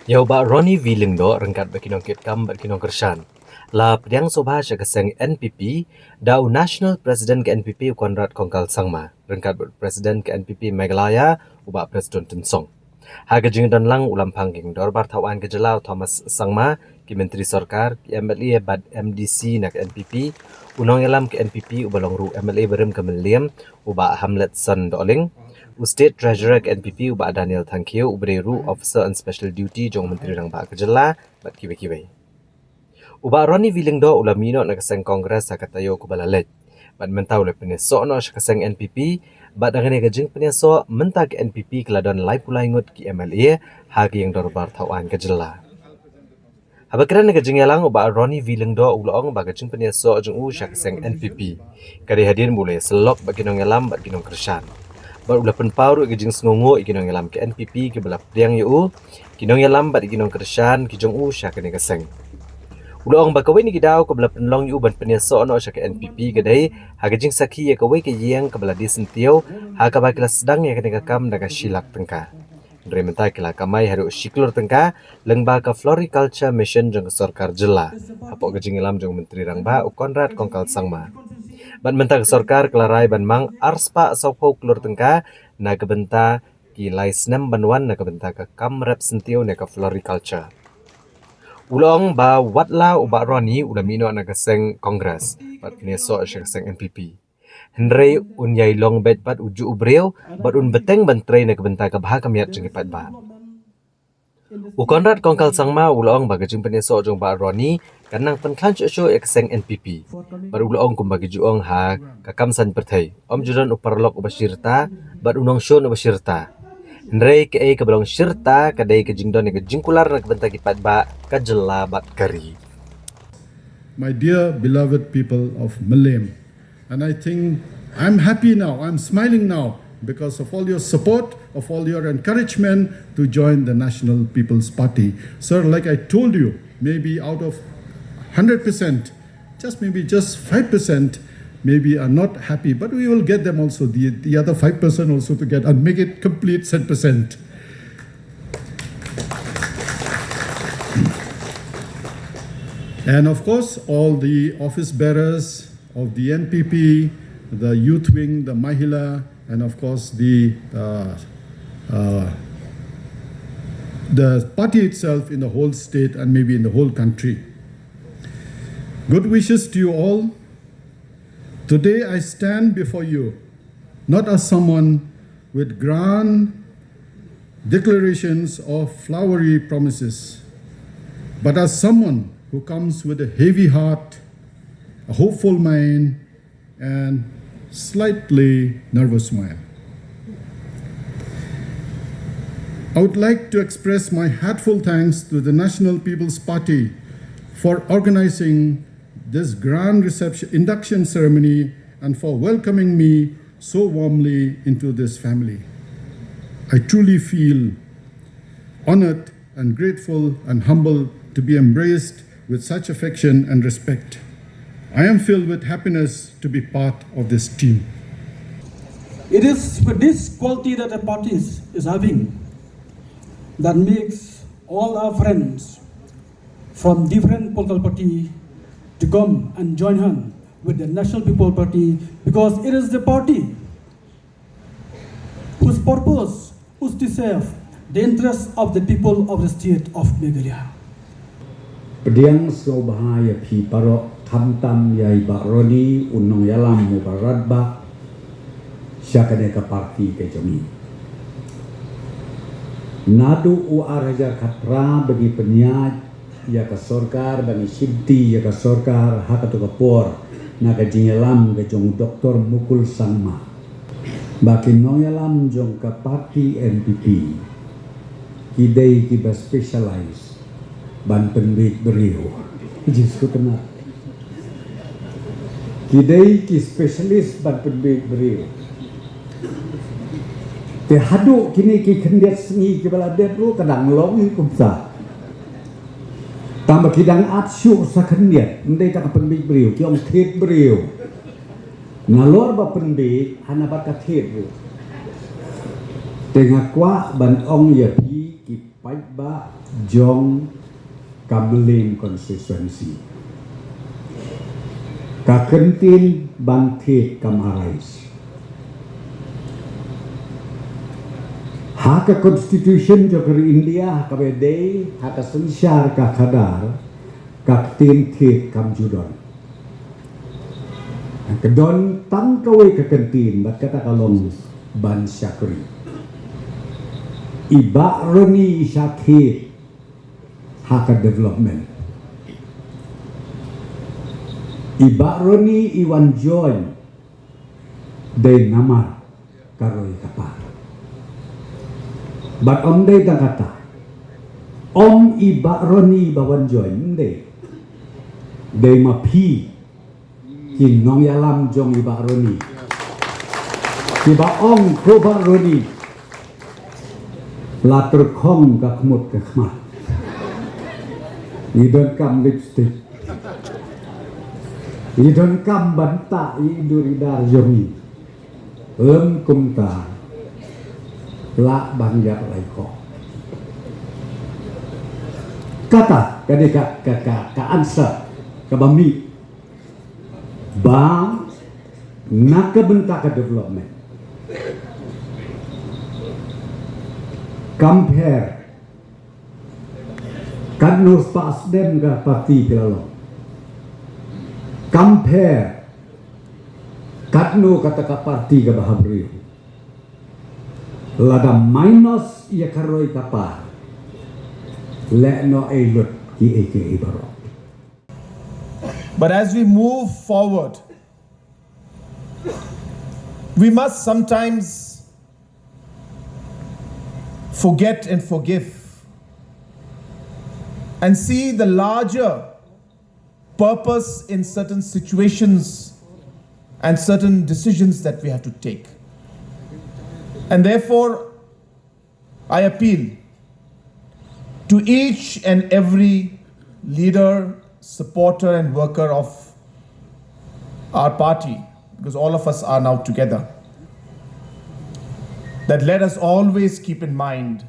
Yau Bah Ronnie v Lyngdoh rengkat berkinong kitkam berkinong kershan. La Pyniasoh Sha keseng NPP, dau National President ke NPP Konrad Kongkal Sangma, rengkat Presiden ke NPP Meghalaya ubah Prestone Tensong. Haga jing dan lang ulam pangging dorbar tawan kejelau Thomas Sangma ki Menteri Sorkar ki MLA bad MDC nak NPP unong yalam ke NPP ubalong ru MLA berem ke Meliam ubah Hamlet Son Doling State Treasurer ke NPP ubah Daniel Thankeu ubri ru Officer on Special Duty jong Menteri Rang Bah Kejela bat kiwe-kiwe. Ubah Ronnie v Lyngdoh ulam mino nak keseng Kongres sakatayo kubalalej. Bat mentau le Pyniasoh no keseng NPP bat dangane gajing Pyniasoh mentag NPP keladon lai pulai ngut ki MLA hagi yang dorbar tawan kejela. Habakran gajing yalang ubah Ronnie v Lyngdoh ulong ba gajing Pyniasoh jong Sha keseng NPP. Kadi hadir mulai selok baginong yalam bat ginong kershan. Bat ulah penpauru gajing sengongo iginong yalam ke NPP ke belap priang yu kinong yalam bat iginong kershan ki jong Sha kene keseng. Ulong bakawai ni gidau ke belap penlong yu ban Pyniasoh no Sha ke NPP kedai hagajing sakhi ya kawai ke yang ke beladi sentio haka ba kelas sedang ya kene kakam daga silak tengka. Dari mentai kela kamai haru siklur tengka lengba ke Floriculture Mission jong Sorkar jela. Apok gajing yalam jong Menteri Rang Bah Konrad Kongkal Sangma. Ban mentang Sorkar kelarai ban mang arspa sopo klur tengka na kebenta ki laisnem banwan na kebenta ke kamrep sentio na ke Floriculture. Ulong ba watla ubah Ronnie udah mino na keseng Kongres bat Pyniasoh Sha keseng NPP. Henry unyai long bet bat uju ubreu bat un beteng bantrei na kebenta ke bah kamiat jeng ipat ba. Konrad Kongkal Sangma ulong ba gajing Pyniasoh jong ba Ronnie kanang penklan show ekseng NPP. Baru ulong kum bagi juong ha kakam san perthai. Om judan uparlok ubashirta bat unong show ubashirta. Henry ke belong shirta kadai ke jingdon ke jingkular na kebenta kipat ba kajela bat kari. My dear beloved people of Meliam, and I think I'm happy now, I'm smiling now because of all your support, of all your encouragement to join the National People's Party. Sir, like I told you, maybe out of 100%, maybe just 5%, maybe are not happy, but we will get them also, the other 5% also to get and make it complete 100%. And of course, all the office bearers of the NPP, the youth wing, the Mahila, and of course the party itself in the whole state and maybe in the whole country. Good wishes to you all. Today I stand before you not as someone with grand declarations or flowery promises, but as someone who comes with a heavy heart, a hopeful mind, and slightly nervous smile. I would like to express my heartfelt thanks to the National People's Party for organizing this grand reception induction ceremony and for welcoming me so warmly into this family. I truly feel honored and grateful and humbled to be embraced with such affection and respect. I am filled with happiness to be part of this team. It is with this quality that the party is having that makes all our friends from different political parties to come and join hand with the National People Party, because it is the party whose purpose is to serve the interests of the people of the state of Meghalaya. Pyniasoh bahaya pi parok kamtam yai Bah Ronnie unong yalam mubarat ba Sha kene ka parti ke jomi. Nadu u araja katra bagi Pyniasoh ya ka Sorkar bagi Shibti ya ka Sorkar haka to kapor na ka jingalam ke jong Dr. Mukul Sangma. Baki nong yalam jong ka parti NPP. Kidai ki ba specialize ban penbit beriu. Jisu kena. Kidai ki specialist ban penbit beriu. Te hadu kini ki kendiat sengi ki baladet lu kadang long kumsa. Tambah kidang atsyuk sa kendiat ndai tak penbit beriu ki ong thet beriu. Ngalor ba penbit hanabat ka thet lu. Tengah kwa ban ong ya pi ki Bah Jong Kamling constituency. Kakentin Bangkit Kamarais. Haka constitution jokeri India kabedei haka sensyar ka kadar kaktin kit kam judon. Kedon tang kawe kekentin bat kata kalong ban syakri. Bah Ronnie Shah Thied haka development. Bah Ronnie Iwan join de namar karoi kapar. But om day tang kata, om Bah Ronnie bawan join day, day mapi, kin nong yalam jong Bah Ronnie, tiba om ko Bah Ronnie, later kong kakmut kakmat, you don't come lipstick, you don't come banta iduridar jomi, kumta. La banyak laiko. Kata kadika ka answer kabami bang nakabenta ka development. Compare kadno pas dem ka parti pilalo. Compare kadno kata ka parti ka bahabri. Lada minus ia karoi kapar le no elut ki eke ibaro. But as we move forward, we must sometimes forget and forgive and see the larger purpose in certain situations and certain decisions that we have to take. And therefore, I appeal to each and every leader, supporter, and worker of our party, because all of us are now together, that let us always keep in mind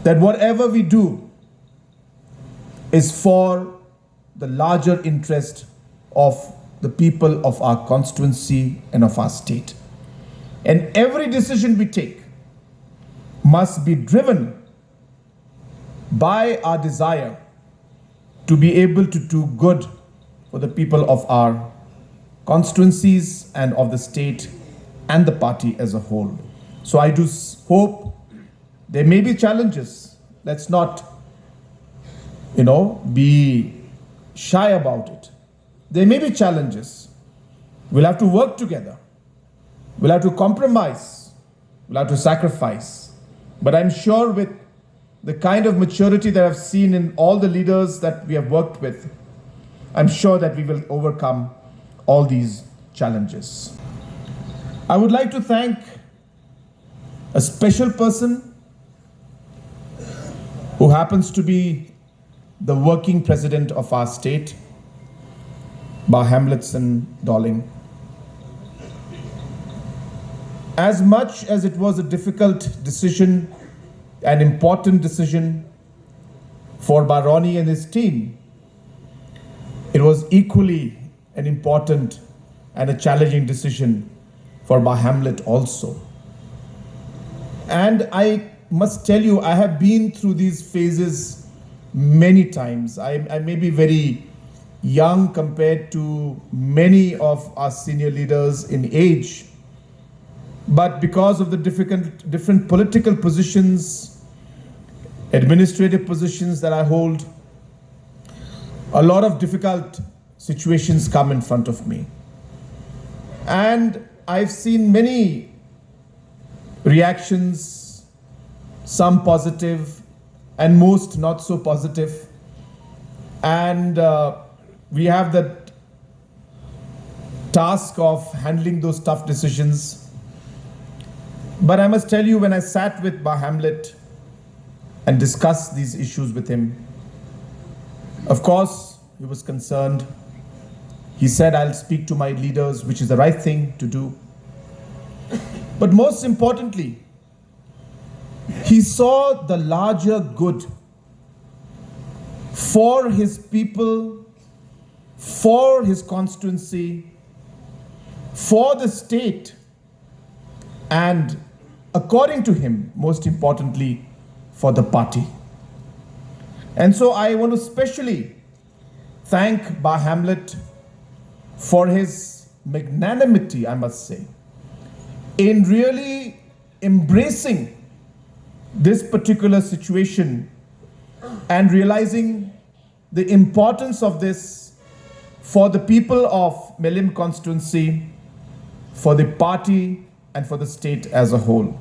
that whatever we do is for the larger interest of the people of our constituency and of our state. And every decision we take must be driven by our desire to be able to do good for the people of our constituencies and of the state and the party as a whole. So I do hope there may be challenges. Let's not, be shy about it. There may be challenges. We'll have to work together. We'll have to compromise. We'll have to sacrifice. But I'm sure with the kind of maturity that I've seen in all the leaders that we have worked with, I'm sure that we will overcome all these challenges. I would like to thank a special person who happens to be the working president of our state, Bah Hamletson-Dolling. As much as it was a difficult decision, an important decision for Bah Ronnie and his team, it was equally an important and a challenging decision for Bah Hamlet also. And I must tell you, I have been through these phases many times. I may be very young compared to many of our senior leaders in age, but because of the different political positions, administrative positions that I hold, a lot of difficult situations come in front of me. And I've seen many reactions, some positive and most not so positive. And we have that task of handling those tough decisions. But I must tell you, when I sat with Bah Hamlet and discussed these issues with him, of course, he was concerned. He said, I'll speak to my leaders, which is the right thing to do. But most importantly, He saw the larger good for his people, for his constituency, for the state, and according to him, most importantly, for the party. And so I want to specially thank Bah Hamlet for his magnanimity, I must say, in really embracing this particular situation and realizing the importance of this for the people of Melim constituency, for the party, and for the state as a whole.